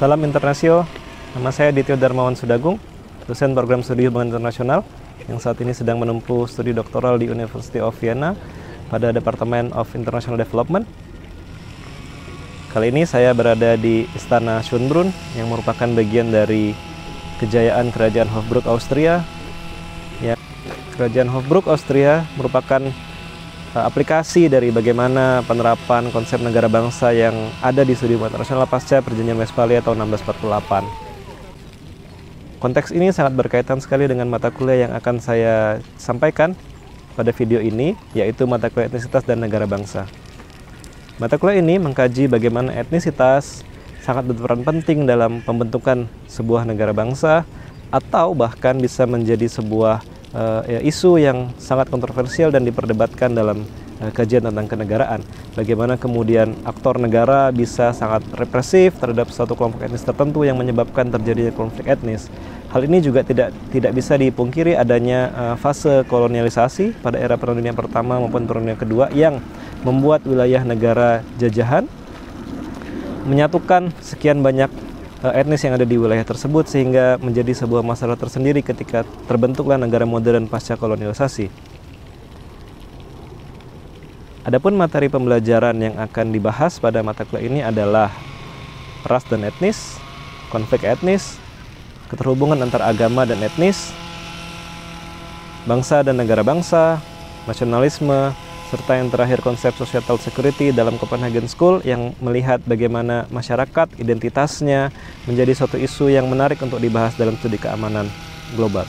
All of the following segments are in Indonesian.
Salam Internasio, nama saya Dityo Darmawan Sudagung, dosen program studi hubungan internasional yang saat ini sedang menempuh studi doktoral di University of Vienna pada Department of International Development. Kali ini saya berada di Istana Schönbrunn yang merupakan bagian dari kejayaan Kerajaan Hofburg Austria. Ya, Kerajaan Hofburg Austria merupakan aplikasi dari bagaimana penerapan konsep negara bangsa yang ada di studi hubungan internasional pasca Perjanjian Westphalia tahun 1648. Konteks ini sangat berkaitan sekali dengan mata kuliah yang akan saya sampaikan pada video ini, yaitu mata kuliah etnisitas dan negara bangsa. Mata kuliah ini mengkaji bagaimana etnisitas sangat berperan penting dalam pembentukan sebuah negara bangsa, atau bahkan bisa menjadi sebuah isu yang sangat kontroversial dan diperdebatkan dalam kajian tentang kenegaraan. Bagaimana kemudian aktor negara bisa sangat represif terhadap suatu kelompok etnis tertentu yang menyebabkan terjadinya konflik etnis. Hal ini juga tidak bisa dipungkiri adanya fase kolonialisasi pada era Perang Dunia Pertama maupun Perang Dunia Kedua yang membuat wilayah negara jajahan menyatukan sekian banyak etnis yang ada di wilayah tersebut sehingga menjadi sebuah masalah tersendiri ketika terbentuklah negara modern pasca kolonialisasi. Adapun materi pembelajaran yang akan dibahas pada mata kuliah ini adalah ras dan etnis, konflik etnis, keterhubungan antar agama dan etnis, bangsa dan negara bangsa, nasionalisme, serta yang terakhir konsep societal security dalam Copenhagen School yang melihat bagaimana masyarakat, identitasnya menjadi suatu isu yang menarik untuk dibahas dalam studi keamanan global.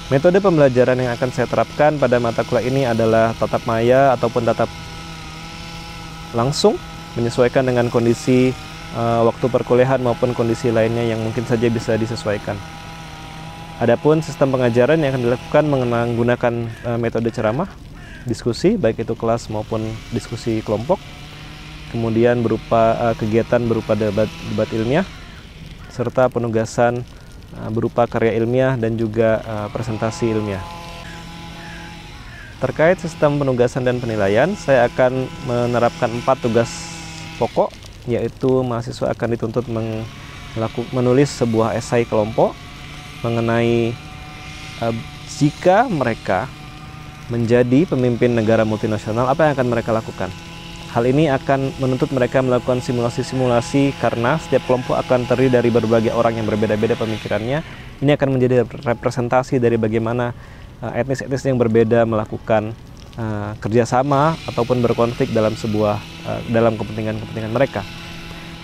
Metode pembelajaran yang akan saya terapkan pada mata kuliah ini adalah tatap maya ataupun tatap langsung, menyesuaikan dengan kondisi waktu perkuliahan maupun kondisi lainnya yang mungkin saja bisa disesuaikan. Adapun sistem pengajaran yang akan dilakukan menggunakan metode ceramah, diskusi, baik itu kelas maupun diskusi kelompok, kemudian berupa kegiatan berupa debat ilmiah, serta penugasan berupa karya ilmiah dan juga presentasi ilmiah. Terkait sistem penugasan dan penilaian, saya akan menerapkan 4 tugas pokok, yaitu mahasiswa akan dituntut menulis sebuah esai kelompok mengenai jika mereka menjadi pemimpin negara multinasional, apa yang akan mereka lakukan. Hal ini akan menuntut mereka melakukan simulasi-simulasi karena setiap kelompok akan terdiri dari berbagai orang yang berbeda-beda pemikirannya. Ini akan menjadi representasi dari bagaimana etnis-etnis yang berbeda melakukan kerjasama ataupun berkonflik dalam dalam kepentingan mereka.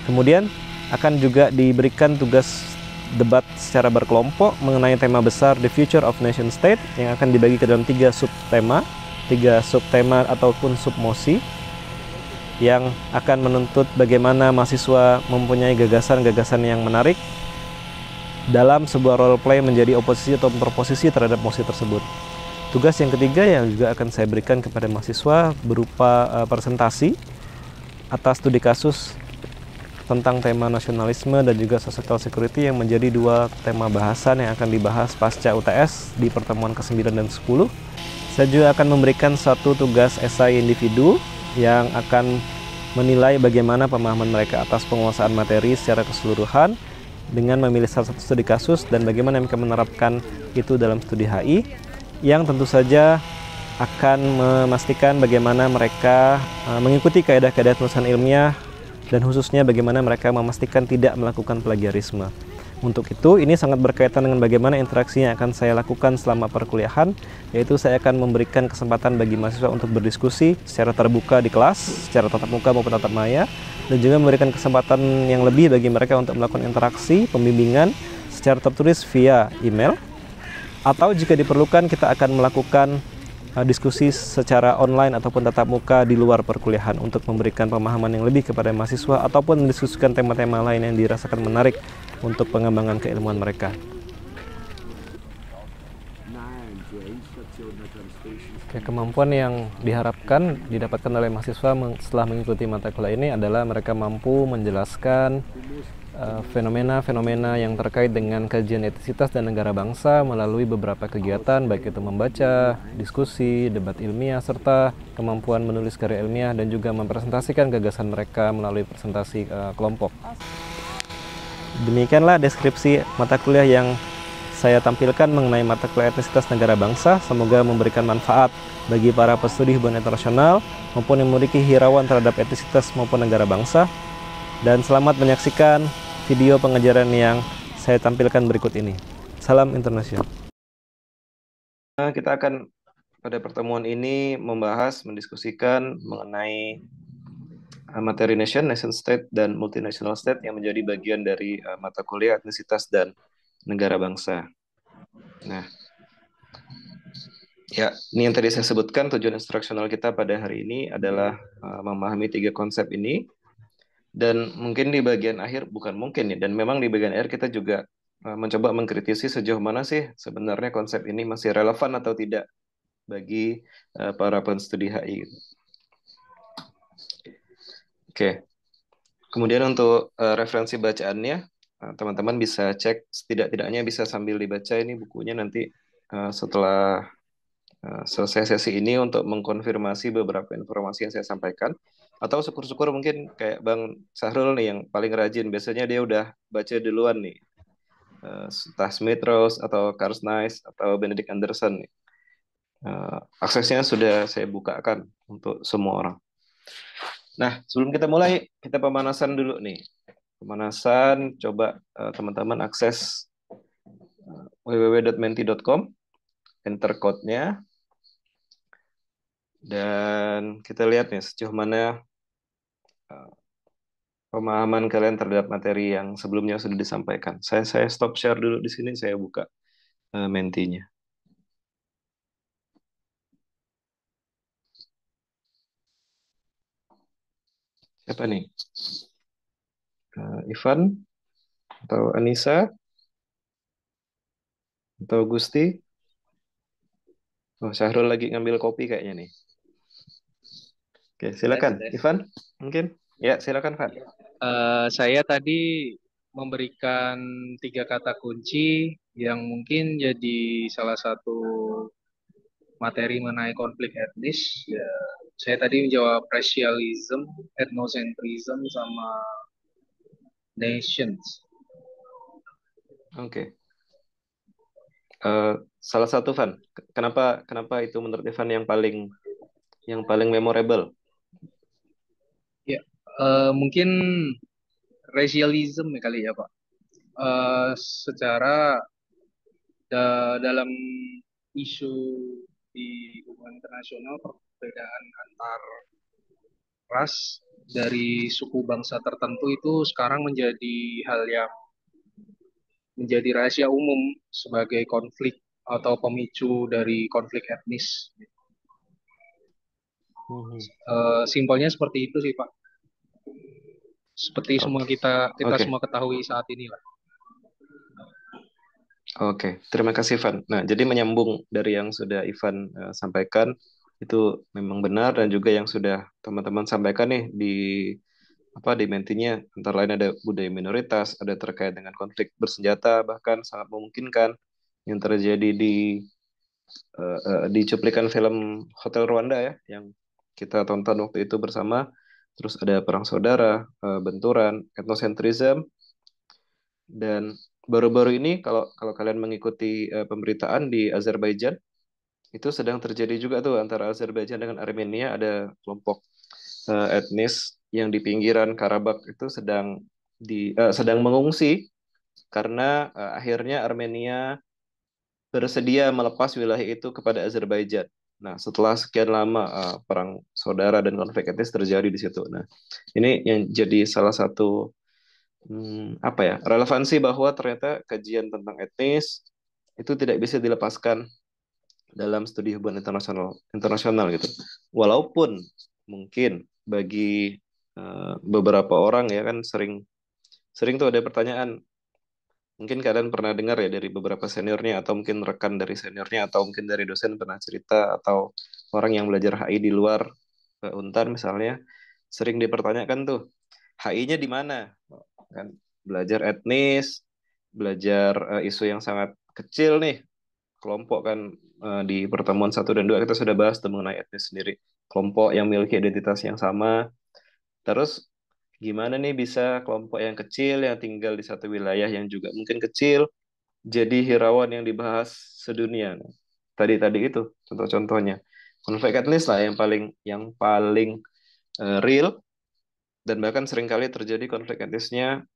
Kemudian akan juga diberikan tugas debat secara berkelompok mengenai tema besar The Future of Nation State yang akan dibagi ke dalam 3 subtema ataupun submosi yang akan menuntut bagaimana mahasiswa mempunyai gagasan-gagasan yang menarik dalam sebuah role play menjadi oposisi atau interposisi terhadap mosi tersebut. Tugas yang ketiga yang juga akan saya berikan kepada mahasiswa berupa presentasi atas studi kasus tentang tema nasionalisme dan juga societal security yang menjadi 2 tema bahasan yang akan dibahas pasca UTS di pertemuan ke-9 dan 10. Saya juga akan memberikan 1 tugas esai individu yang akan menilai bagaimana pemahaman mereka atas penguasaan materi secara keseluruhan dengan memilih salah satu studi kasus dan bagaimana mereka menerapkan itu dalam studi HI yang tentu saja akan memastikan bagaimana mereka mengikuti kaidah-kaidah penulisan ilmiah dan khususnya bagaimana mereka memastikan tidak melakukan plagiarisme. Untuk itu, ini sangat berkaitan dengan bagaimana interaksi yang akan saya lakukan selama perkuliahan, yaitu saya akan memberikan kesempatan bagi mahasiswa untuk berdiskusi secara terbuka di kelas, secara tatap muka maupun tatap maya, dan juga memberikan kesempatan yang lebih bagi mereka untuk melakukan interaksi, pembimbingan secara tertulis via email, atau jika diperlukan kita akan melakukan diskusi secara online ataupun tatap muka di luar perkuliahan untuk memberikan pemahaman yang lebih kepada mahasiswa ataupun mendiskusikan tema-tema lain yang dirasakan menarik untuk pengembangan keilmuan mereka. Kemampuan yang diharapkan didapatkan oleh mahasiswa setelah mengikuti mata kuliah ini adalah mereka mampu menjelaskan fenomena-fenomena yang terkait dengan kajian etnisitas dan negara bangsa melalui beberapa kegiatan, baik itu membaca, diskusi, debat ilmiah, serta kemampuan menulis karya ilmiah dan juga mempresentasikan gagasan mereka melalui presentasi kelompok. Demikianlah deskripsi mata kuliah yang saya tampilkan mengenai mata kuliah etnisitas negara bangsa. Semoga memberikan manfaat bagi para pestudi hubungan internasional maupun yang memiliki hirauan terhadap etnisitas maupun negara bangsa. Dan selamat menyaksikan video pengajaran yang saya tampilkan berikut ini. Salam internasional. Kita akan pada pertemuan ini mendiskusikan mengenai materi nation state, dan multinational state yang menjadi bagian dari mata kuliah etnisitas dan negara bangsa. Nah, ya, ini yang tadi saya sebutkan, tujuan instruksional kita pada hari ini adalah memahami 3 konsep ini. Dan mungkin di bagian akhir, bukan mungkin ya, dan memang di bagian akhir kita juga mencoba mengkritisi sejauh mana sih sebenarnya konsep ini masih relevan atau tidak bagi para penstudi HI. Oke, kemudian untuk referensi bacaannya, teman-teman bisa cek, setidak-tidaknya bisa sambil dibaca ini bukunya nanti setelah selesai sesi ini untuk mengkonfirmasi beberapa informasi yang saya sampaikan. Atau syukur-syukur mungkin kayak Bang Sahrul nih yang paling rajin, biasanya dia udah baca duluan nih. Entah Smith Rose atau Karsnice atau Benedict Anderson nih. Aksesnya sudah saya bukakan untuk semua orang. Nah, sebelum kita mulai, kita pemanasan dulu nih. Pemanasan, coba teman-teman akses www.menti.com, enter code-nya, dan kita lihat nih sejauh mana pemahaman kalian terhadap materi yang sebelumnya sudah disampaikan. Saya stop share dulu di sini, saya buka Mentinya. Siapa nih? Ivan atau Anissa atau Gusti? Oh, Syahrul lagi ngambil kopi kayaknya nih. Oke, silakan, Ivan. Mungkin? Ya, silakan, Ivan. Saya tadi memberikan 3 kata kunci yang mungkin jadi salah satu materi mengenai konflik etnis. Ya, saya tadi menjawab racialism, ethnocentrism, sama nations. Oke. Salah satu, Van. Kenapa itu menurut Ivan yang paling memorable? Ya, mungkin racialism ya kali ya Pak. Secara dalam isu di hubungan internasional, perbedaan antar ras dari suku bangsa tertentu itu sekarang menjadi hal yang menjadi rahasia umum sebagai konflik atau pemicu dari konflik etnis. Simpelnya seperti itu sih Pak. Seperti semua kita semua ketahui saat ini lah. Oke, terima kasih Ivan. Nah, jadi menyambung dari yang sudah Ivan sampaikan, itu memang benar, dan juga yang sudah teman-teman sampaikan nih di Mentinya, antara lain ada budaya minoritas, ada terkait dengan konflik bersenjata, bahkan sangat memungkinkan yang terjadi di cuplikan film Hotel Rwanda ya, yang kita tonton waktu itu bersama. Terus ada perang saudara, benturan, etnosentrism, dan baru-baru ini kalau kalau kalian mengikuti pemberitaan di Azerbaijan, itu sedang terjadi juga tuh antara Azerbaijan dengan Armenia, ada kelompok etnis yang di pinggiran Karabakh itu sedang mengungsi karena akhirnya Armenia bersedia melepas wilayah itu kepada Azerbaijan. Nah, setelah sekian lama perang saudara dan konflik etnis terjadi di situ. Nah, ini yang jadi salah satu apa ya, relevansi bahwa ternyata kajian tentang etnis itu tidak bisa dilepaskan dalam studi hubungan internasional gitu. Walaupun mungkin bagi beberapa orang ya kan sering sering tuh ada pertanyaan, mungkin kalian pernah dengar ya dari beberapa seniornya atau mungkin rekan dari seniornya atau mungkin dari dosen pernah cerita, atau orang yang belajar HI di luar Untar misalnya, sering dipertanyakan tuh, HI-nya di mana? Kan belajar etnis, belajar isu yang sangat kecil nih, kelompok kan, di pertemuan 1 dan 2 kita sudah bahas tuh mengenai etnis sendiri, kelompok yang memiliki identitas yang sama. Terus gimana nih bisa kelompok yang kecil yang tinggal di satu wilayah yang juga mungkin kecil jadi hirauan yang dibahas sedunia. Nah, tadi-tadi itu contoh-contohnya. Konflik etnis lah yang paling real, dan bahkan seringkali terjadi konflik etnisnya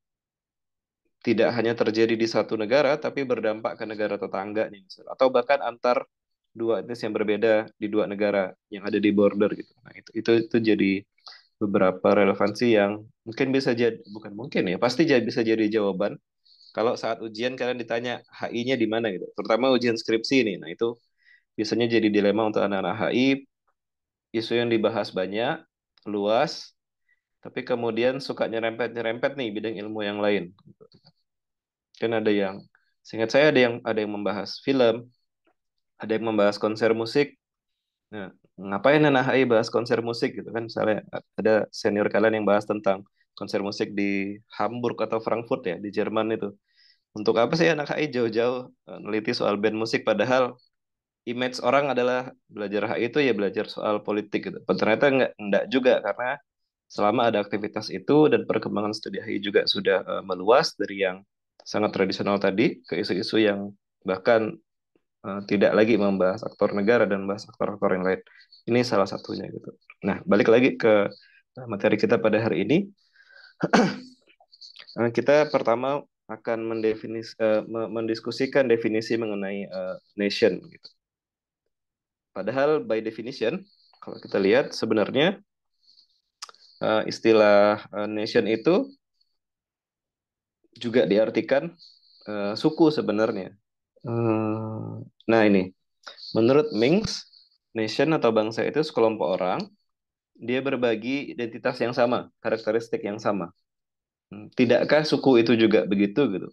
tidak hanya terjadi di satu negara tapi berdampak ke negara tetangganya misalnya. Atau bahkan antar dua etnis yang berbeda di dua negara yang ada di border gitu. Nah, itu jadi beberapa relevansi yang mungkin bisa jadi, bukan mungkin ya, pasti bisa jadi jawaban kalau saat ujian kalian ditanya HI-nya di mana gitu. Terutama ujian skripsi nih. Nah, itu biasanya jadi dilema untuk anak-anak HI, isu yang dibahas banyak, luas, tapi kemudian suka nyerempet-nyerempet nih bidang ilmu yang lain. Kan ada yang, seingat saya ada yang membahas film, ada yang membahas konser musik. Nah, ngapain anak HI bahas konser musik gitu kan? Misalnya ada senior kalian yang bahas tentang konser musik di Hamburg atau Frankfurt ya, di Jerman itu. Untuk apa sih anak HI jauh-jauh neliti soal band musik, padahal image orang adalah belajar HI itu ya belajar soal politik gitu. Ternyata enggak juga, karena selama ada aktivitas itu dan perkembangan studi HI juga sudah meluas dari yang sangat tradisional tadi ke isu-isu yang bahkan tidak lagi membahas aktor negara dan membahas aktor-aktor yang lain. Ini salah satunya gitu. Nah, balik lagi ke materi kita pada hari ini. Kita pertama akan mendiskusikan definisi mengenai nation gitu. Padahal by definition, kalau kita lihat sebenarnya istilah nation itu juga diartikan suku sebenarnya. Nah ini, menurut Mings, nation atau bangsa itu sekelompok orang, dia berbagi identitas yang sama, karakteristik yang sama. Tidakkah suku itu juga begitu gitu?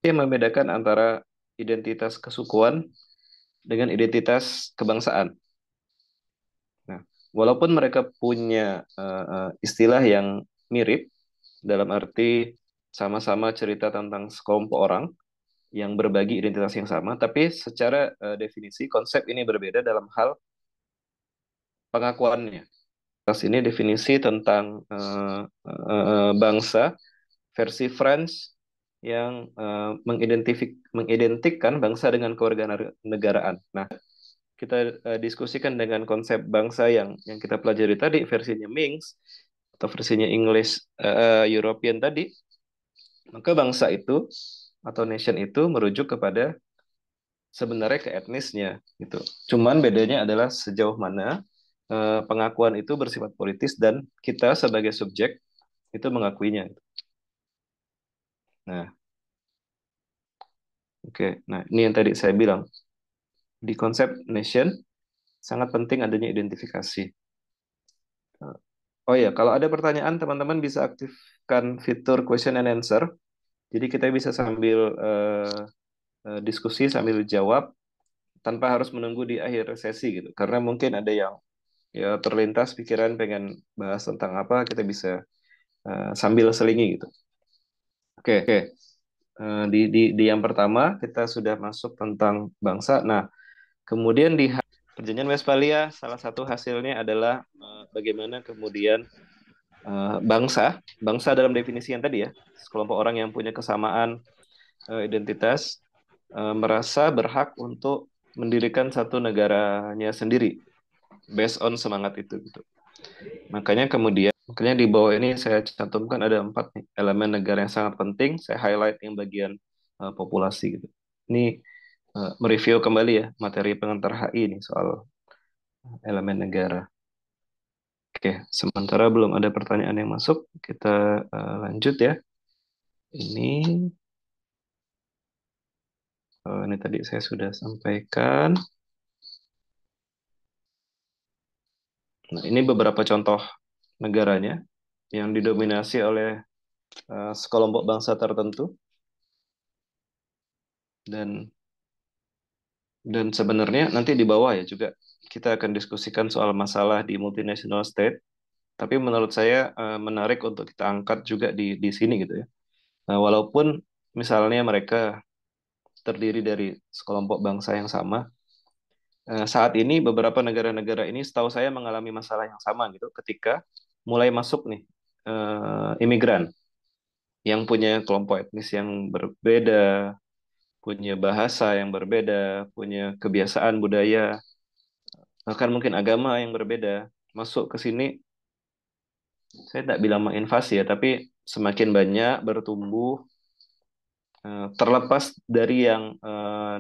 Yang membedakan antara identitas kesukuan dengan identitas kebangsaan. Nah, walaupun mereka punya istilah yang mirip, dalam arti sama-sama cerita tentang sekelompok orang yang berbagi identitas yang sama, tapi secara definisi konsep ini berbeda dalam hal pengakuannya. Atas ini definisi tentang bangsa versi French yang mengidentikan bangsa dengan kewarganegaraan. Nah, kita diskusikan dengan konsep bangsa yang kita pelajari tadi versinya Mings atau versinya English European tadi, maka bangsa itu atau nation itu merujuk kepada sebenarnya ke etnisnya gitu. Cuman bedanya adalah sejauh mana pengakuan itu bersifat politis dan kita sebagai subjek itu mengakuinya. Nah, oke. Nah, ini yang tadi saya bilang. Di konsep nation sangat penting adanya identifikasi. Oh ya, kalau ada pertanyaan teman-teman bisa aktifkan fitur question and answer. Jadi kita bisa sambil diskusi sambil jawab tanpa harus menunggu di akhir sesi gitu. Karena mungkin ada yang ya terlintas pikiran pengen bahas tentang apa, kita bisa sambil selingi gitu. Oke, oke. Di yang pertama kita sudah masuk tentang bangsa. Nah, kemudian di Perjanjian Westphalia salah satu hasilnya adalah bagaimana kemudian bangsa dalam definisi yang tadi ya, sekelompok orang yang punya kesamaan identitas merasa berhak untuk mendirikan satu negaranya sendiri based on semangat itu gitu. Makanya di bawah ini saya cantumkan ada 4 nih, elemen negara yang sangat penting. Saya highlight yang bagian populasi gitu. Ini mereview kembali ya materi pengantar HI ini soal elemen negara. Oke, sementara belum ada pertanyaan yang masuk, kita lanjut ya. Ini ini tadi saya sudah sampaikan. Nah, ini beberapa contoh negaranya yang didominasi oleh sekelompok bangsa tertentu, dan sebenarnya nanti di bawah ya juga kita akan diskusikan soal masalah di multinational state. Tapi menurut saya menarik untuk kita angkat juga di sini gitu ya. Nah, walaupun misalnya mereka terdiri dari sekelompok bangsa yang sama, saat ini beberapa negara-negara ini setahu saya mengalami masalah yang sama gitu ketika mulai masuk nih. imigran yang punya kelompok etnis yang berbeda, punya bahasa yang berbeda, punya kebiasaan budaya, bahkan mungkin agama yang berbeda masuk ke sini. Saya tak bilang menginvasi ya, tapi semakin banyak bertumbuh, terlepas dari yang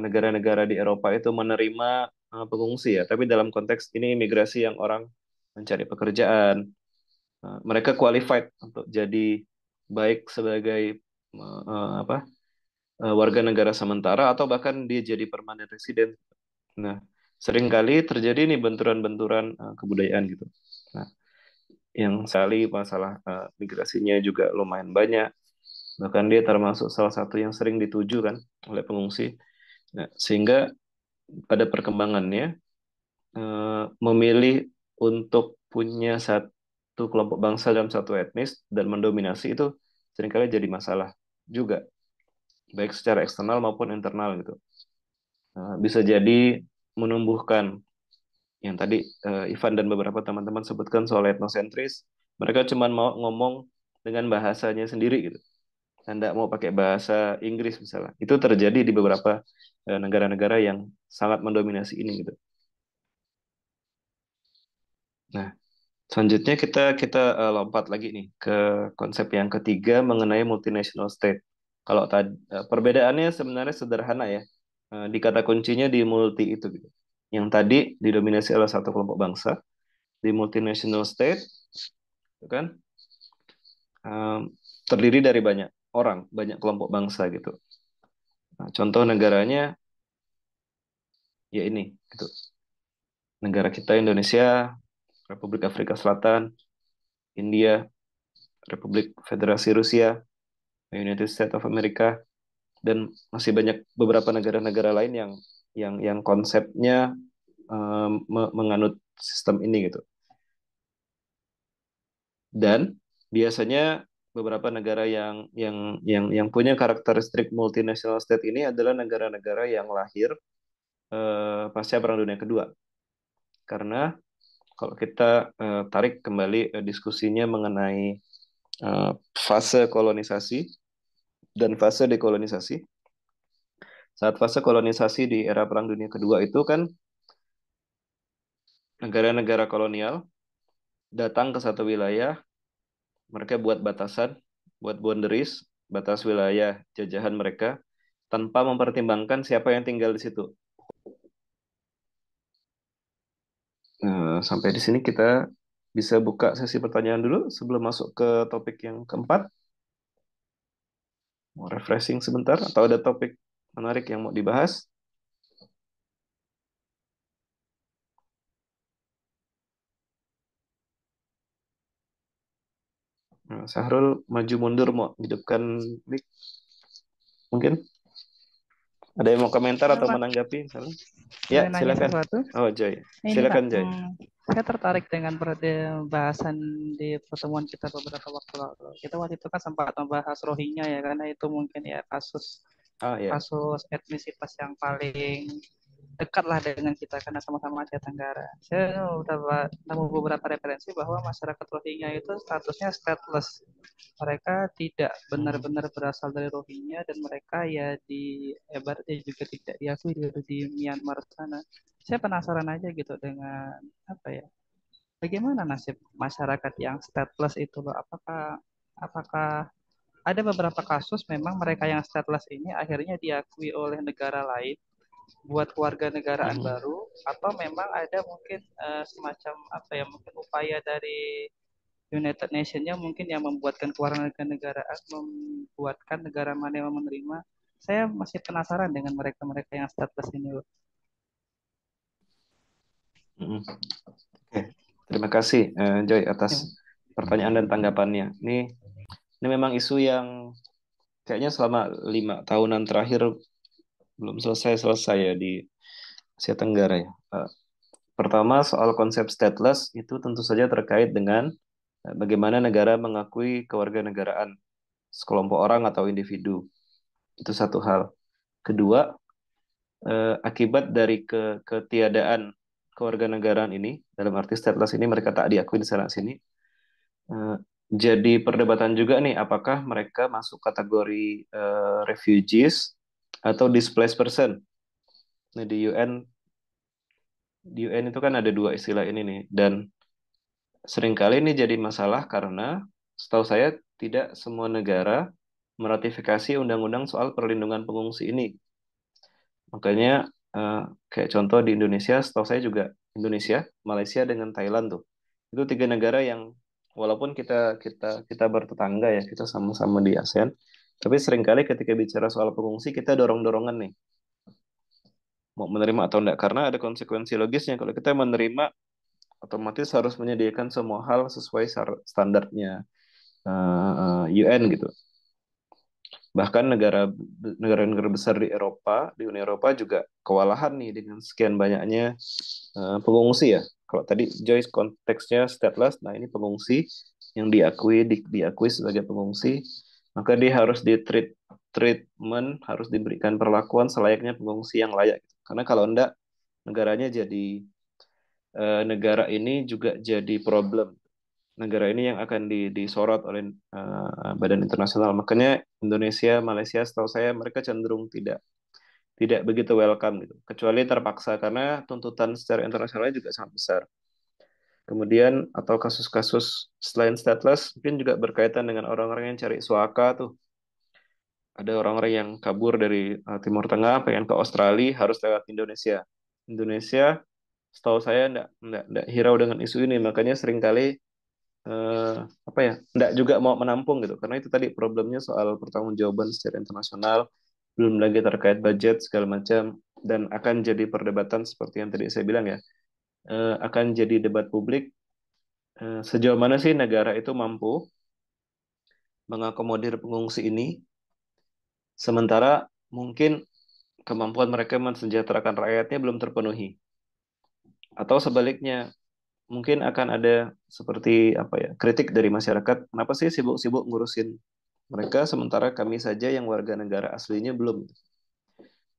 negara-negara di Eropa itu menerima pengungsi ya, tapi dalam konteks ini imigrasi yang orang mencari pekerjaan, mereka qualified untuk jadi baik sebagai apa warga negara sementara atau bahkan dia jadi permanent resident. Nah, seringkali terjadi nih benturan-benturan kebudayaan gitu. Nah, yang sekali masalah migrasinya juga lumayan banyak. Bahkan dia termasuk salah satu yang sering dituju kan oleh pengungsi. Nah, sehingga pada perkembangannya memilih untuk punya satu kelompok bangsa dalam satu etnis dan mendominasi itu seringkali jadi masalah juga, baik secara eksternal maupun internal gitu. Bisa jadi menumbuhkan yang tadi Ivan dan beberapa teman-teman sebutkan soal etnosentris. Mereka cuma mau ngomong dengan bahasanya sendiri gitu. Anda mau pakai bahasa Inggris misalnya. Itu terjadi di beberapa negara-negara yang sangat mendominasi ini gitu. Nah, selanjutnya kita kita lompat lagi nih ke konsep yang ketiga mengenai multinational state. Kalau tadi perbedaannya sebenarnya sederhana ya. Di kata kuncinya di multi itu gitu. Yang tadi didominasi oleh satu kelompok bangsa, di multinational state, itu kan em, terdiri dari banyak orang, banyak kelompok bangsa gitu. Nah, contoh negaranya ya ini, gitu. Negara kita Indonesia, Republik Afrika Selatan, India, Republik Federasi Rusia, United States of America, dan masih banyak beberapa negara-negara lain yang konsepnya menganut sistem ini gitu. Dan biasanya beberapa negara yang punya karakteristik multinational state ini adalah negara-negara yang lahir pasca Perang Dunia Kedua. Karena kalau kita tarik kembali diskusinya mengenai fase kolonisasi dan fase dekolonisasi. Saat fase kolonisasi di era Perang Dunia Kedua itu kan negara-negara kolonial datang ke satu wilayah, mereka buat batasan, buat boundaries, batas wilayah jajahan mereka tanpa mempertimbangkan siapa yang tinggal di situ. Sampai di sini kita bisa buka sesi pertanyaan dulu sebelum masuk ke topik yang keempat. Mau refreshing sebentar atau ada topik menarik yang mau dibahas? Sahrul maju mundur mau hidupkan mic mungkin? Ada yang mau komentar atau Pak, menanggapi misalnya? Ya, boleh nanya silakan. sesuatu? Oh, Joy. Ini Pak, Silakan, Joy. saya tertarik dengan bahasan di pertemuan kita beberapa waktu lalu. Kita waktu itu kan sempat membahas Rohingya ya, karena itu mungkin ya kasus Ah, ya. kasus etnisitas yang paling dekat lah dengan kita karena sama-sama Asia Tenggara. Saya udah nemu beberapa referensi bahwa masyarakat Rohingya itu statusnya stateless. Mereka tidak benar-benar berasal dari Rohingya dan mereka ya di ibaratnya juga tidak diakui di Myanmar sana. Saya penasaran aja gitu dengan apa ya? Bagaimana nasib masyarakat yang stateless itu loh? Apakah ada beberapa kasus memang mereka yang stateless ini akhirnya diakui oleh negara lain buat keluarga negaraan Mhm. baru atau memang ada mungkin semacam apa ya mungkin upaya dari United Nations-nya mungkin yang membuatkan kewarganegaraan membuatkan negara mana yang menerima. Saya masih penasaran dengan mereka-mereka yang stateless ini. Mhm. Oke. Terima kasih, Joy, atas Ya. pertanyaan dan tanggapannya. Ini memang isu yang kayaknya selama 5 tahunan terakhir belum selesai-selesai ya di Asia Tenggara ya. Pertama, soal konsep stateless itu tentu saja terkait dengan bagaimana negara mengakui kewarganegaraan sekelompok orang atau individu. Itu satu hal. Kedua, akibat dari ketiadaan kewarganegaraan ini, dalam arti stateless ini mereka tak diakui di sana sini, jadi perdebatan juga nih, apakah mereka masuk kategori refugees atau displaced person. Nah, di UN itu kan ada dua istilah ini nih, dan seringkali ini jadi masalah karena setahu saya tidak semua negara meratifikasi undang-undang soal perlindungan pengungsi ini. Makanya eh, kayak contoh di Indonesia, setahu saya juga Indonesia, Malaysia dengan Thailand tuh. Itu tiga negara yang walaupun kita kita kita bertetangga ya, kita sama-sama di ASEAN, tapi seringkali ketika bicara soal pengungsi kita dorong-dorongan nih, mau menerima atau enggak karena ada konsekuensi logisnya. Kalau kita menerima otomatis harus menyediakan semua hal sesuai standarnya UN gitu. Bahkan negara-negara besar di Eropa, di Uni Eropa juga kewalahan nih dengan sekian banyaknya pengungsi ya. Kalau tadi Joyce konteksnya stateless, nah ini pengungsi yang diakui sebagai pengungsi, maka dia harus treatment, harus diberikan perlakuan selayaknya pengungsi yang layak. Karena kalau enggak, negaranya jadi negara ini juga jadi problem. Negara ini yang akan disorot oleh badan internasional. Makanya Indonesia, Malaysia, setahu saya mereka cenderung tidak tidak begitu welcome gitu. Kecuali terpaksa karena tuntutan secara internasional juga sangat besar. Kemudian atau kasus-kasus selain stateless mungkin juga berkaitan dengan orang-orang yang cari suaka tuh. Ada orang-orang yang kabur dari Timur Tengah pengen ke Australia harus lewat Indonesia. Indonesia setahu saya enggak hirau dengan isu ini, makanya seringkali apa ya, enggak juga mau menampung gitu karena itu tadi problemnya soal pertanggungjawaban secara internasional, belum lagi terkait budget segala macam, dan akan jadi perdebatan seperti yang tadi saya bilang ya, akan jadi debat publik, sejauh mana sih negara itu mampu mengakomodir pengungsi ini sementara mungkin kemampuan mereka mensejahterakan rakyatnya belum terpenuhi, atau sebaliknya mungkin akan ada seperti apa ya, kritik dari masyarakat, kenapa sih sibuk-sibuk ngurusin mereka sementara kami saja yang warga negara aslinya belum.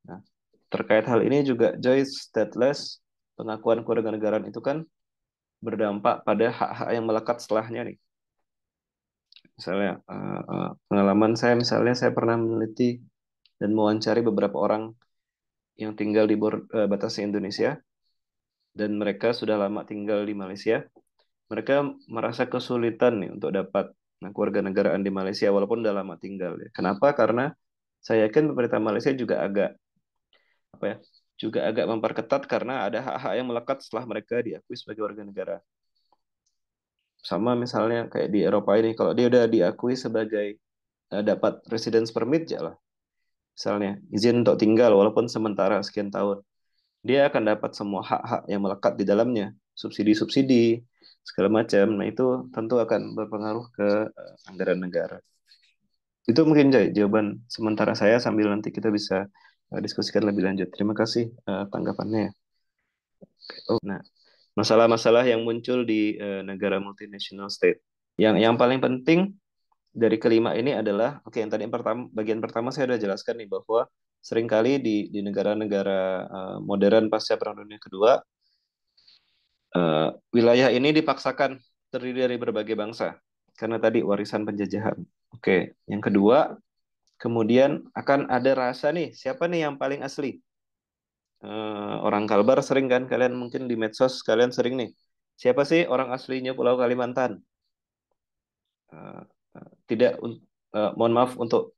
Nah, terkait hal ini juga Joyce, stateless, pengakuan kewarganegaraan itu kan berdampak pada hak-hak yang melekat setelahnya nih. Misalnya pengalaman saya, misalnya saya pernah meneliti dan mewawancari beberapa orang yang tinggal di batas Indonesia dan mereka sudah lama tinggal di Malaysia. Mereka merasa kesulitan nih untuk dapat kewarganegaraan di Malaysia walaupun udah lama tinggal ya. Kenapa? Karena saya yakin pemerintah Malaysia juga agak apa ya, juga agak memperketat karena ada hak-hak yang melekat setelah mereka diakui sebagai warga negara. Sama misalnya kayak di Eropa ini, kalau dia udah diakui sebagai dapat residence permit ya lah, misalnya izin untuk tinggal walaupun sementara sekian tahun, dia akan dapat semua hak-hak yang melekat di dalamnya, subsidi-subsidi segala macam. Nah itu tentu akan berpengaruh ke anggaran negara. Itu mungkin jawaban sementara saya sambil nanti kita bisa diskusikan lebih lanjut. Terima kasih tanggapannya. Oh, nah, masalah-masalah yang muncul di negara multinational state. Yang paling penting dari kelima ini adalah, oke, yang tadi bagian pertama saya sudah jelaskan nih bahwa seringkali di negara-negara modern pasca Perang Dunia Kedua, wilayah ini dipaksakan terdiri dari berbagai bangsa karena tadi warisan penjajahan. Oke, yang kedua, kemudian akan ada rasa nih, siapa nih yang paling asli? Orang Kalbar sering kan, kalian mungkin di medsos kalian sering nih. Siapa sih orang aslinya Pulau Kalimantan? Eh, Tidak, mohon maaf untuk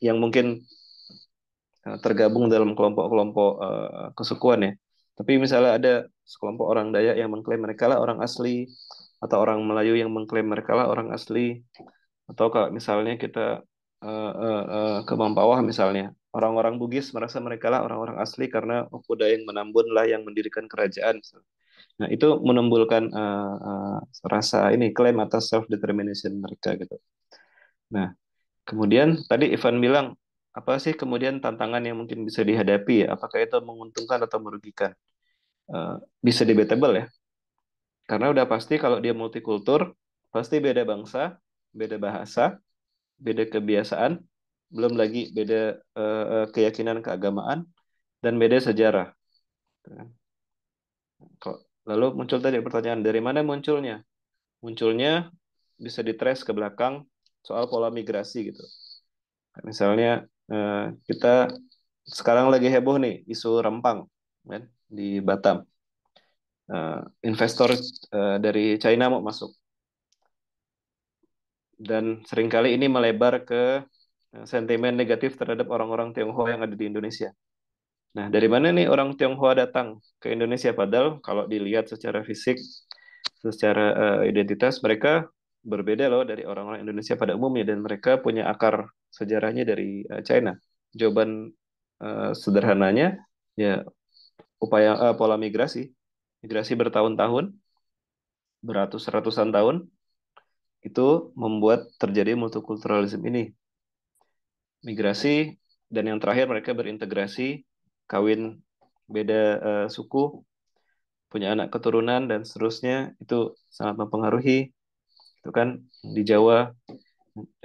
yang mungkin tergabung dalam kelompok-kelompok kesukuan ya. Tapi misalnya ada sekelompok orang Dayak yang mengklaim mereka lah orang asli, atau orang Melayu yang mengklaim mereka lah orang asli, atau kalau misalnya kita ke Mampawah misalnya, orang-orang Bugis merasa mereka lah orang-orang asli karena Oku Dayeng Menambun lah yang mendirikan kerajaan. Nah, itu menimbulkan rasa ini klaim atas self determination mereka gitu. Nah, kemudian tadi Ivan bilang apa sih kemudian tantangan yang mungkin bisa dihadapi ya? Apakah itu menguntungkan atau merugikan? Bisa debatable ya. Karena udah pasti kalau dia multikultur, pasti beda bangsa, beda bahasa, beda kebiasaan, belum lagi beda keyakinan keagamaan, dan beda sejarah. Lalu muncul tadi pertanyaan, dari mana munculnya? Munculnya bisa ditrace ke belakang soal pola migrasi gitu. Misalnya kita sekarang lagi heboh nih isu rempang kan di Batam. Investor dari China mau masuk dan seringkali ini melebar ke sentimen negatif terhadap orang-orang Tionghoa yang ada di Indonesia. Nah, dari mana nih orang Tionghoa datang ke Indonesia? Padahal kalau dilihat secara fisik, secara identitas mereka berbeda loh dari orang-orang Indonesia pada umumnya dan mereka punya akar sejarahnya dari China. Jawaban sederhananya ya upaya pola migrasi, migrasi bertahun-tahun, beratus-ratusan tahun itu membuat terjadi multikulturalisme ini. Migrasi dan yang terakhir mereka berintegrasi, kawin beda suku, punya anak keturunan dan seterusnya itu sangat mempengaruhi itu kan di Jawa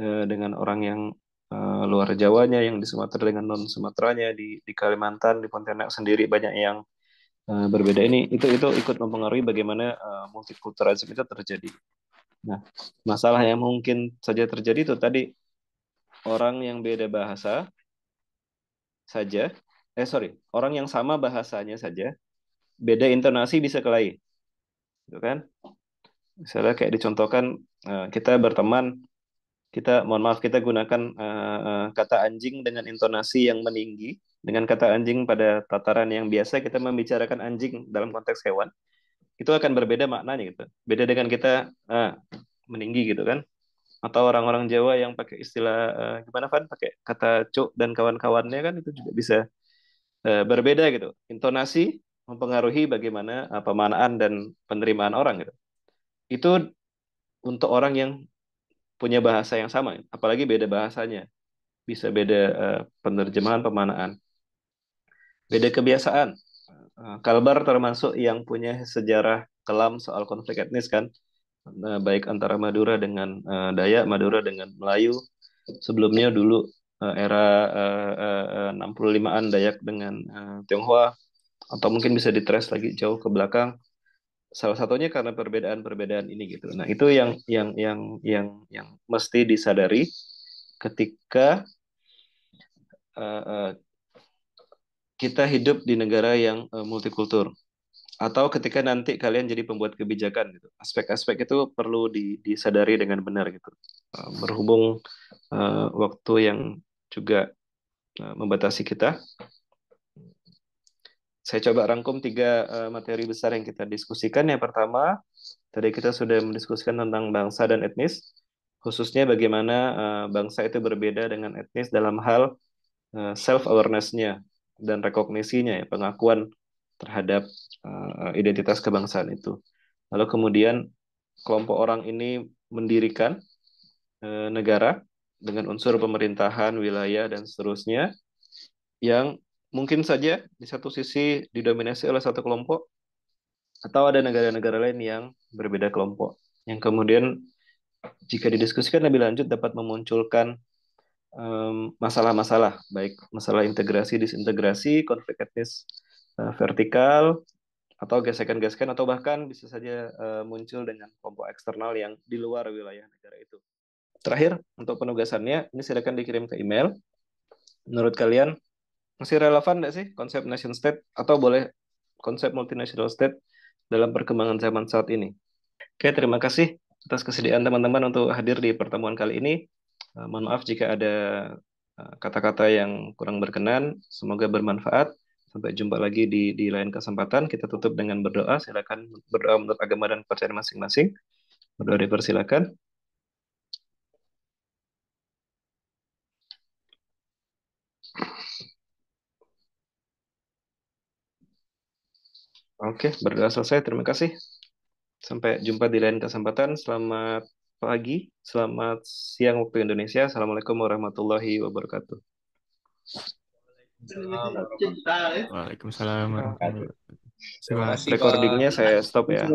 dengan orang yang luar Jawanya, yang di Sumatera dengan non Sumateranya, di Kalimantan, di Pontianak sendiri banyak yang berbeda ini itu ikut mempengaruhi bagaimana multikulturalisme itu terjadi. Nah, masalah yang mungkin saja terjadi itu tadi orang yang beda bahasa saja, orang yang sama bahasanya saja, beda intonasi bisa kelahi, gitu kan? Misalnya kayak dicontohkan kita berteman, kita mohon maaf kita gunakan kata anjing dengan intonasi yang meninggi, dengan kata anjing pada tataran yang biasa kita membicarakan anjing dalam konteks hewan, itu akan berbeda maknanya gitu. Beda dengan kita meninggi gitu kan? Atau orang-orang Jawa yang pakai istilah gimana Van? Pakai kata cuk dan kawan-kawannya kan itu juga bisa berbeda gitu. Intonasi mempengaruhi bagaimana pemanaan dan penerimaan orang gitu. Itu untuk orang yang punya bahasa yang sama, apalagi beda bahasanya, bisa beda penerjemahan pemanaan, beda kebiasaan. Kalbar termasuk yang punya sejarah kelam soal konflik etnis kan, baik antara Madura dengan Dayak, Madura dengan Melayu. Sebelumnya dulu era 65-an Dayak dengan Tionghoa, atau mungkin bisa ditrace lagi jauh ke belakang. Salah satunya karena perbedaan-perbedaan ini gitu. Nah, itu yang mesti disadari ketika uh, kita hidup di negara yang multikultur atau ketika nanti kalian jadi pembuat kebijakan gitu. Aspek-aspek itu perlu disadari dengan benar gitu. Berhubung waktu yang juga membatasi kita, saya coba rangkum 3 materi besar yang kita diskusikan. Yang pertama, tadi kita sudah mendiskusikan tentang bangsa dan etnis, khususnya bagaimana bangsa itu berbeda dengan etnis dalam hal self-awareness-nya dan rekognisinya, ya, pengakuan terhadap identitas kebangsaan itu. Lalu kemudian kelompok orang ini mendirikan negara dengan unsur pemerintahan, wilayah, dan seterusnya, yang mungkin saja di satu sisi didominasi oleh satu kelompok, atau ada negara-negara lain yang berbeda kelompok, yang kemudian jika didiskusikan lebih lanjut dapat memunculkan masalah-masalah, baik masalah integrasi, disintegrasi, konflik etnis vertikal, atau gesekan-gesekan, atau bahkan bisa saja muncul dengan kelompok eksternal yang di luar wilayah negara itu. Terakhir, untuk penugasannya, ini silakan dikirim ke email. Menurut kalian, masih relevan nggak sih konsep nation state, atau boleh konsep multinational state dalam perkembangan zaman saat ini? Oke, terima kasih atas kesediaan teman-teman untuk hadir di pertemuan kali ini. Mohon maaf jika ada kata-kata yang kurang berkenan. Semoga bermanfaat. Sampai jumpa lagi di lain kesempatan. Kita tutup dengan berdoa. Silakan berdoa menurut agama dan kepercayaan masing-masing. Berdoa dipersilakan. Oke, berdoa selesai. Terima kasih. Sampai jumpa di lain kesempatan. Selamat pagi, selamat siang waktu Indonesia. Assalamualaikum warahmatullahi wabarakatuh. Waalaikumsalam warahmatullahi wabarakatuh. Terima kasih, Pak. Recordingnya saya stop ya.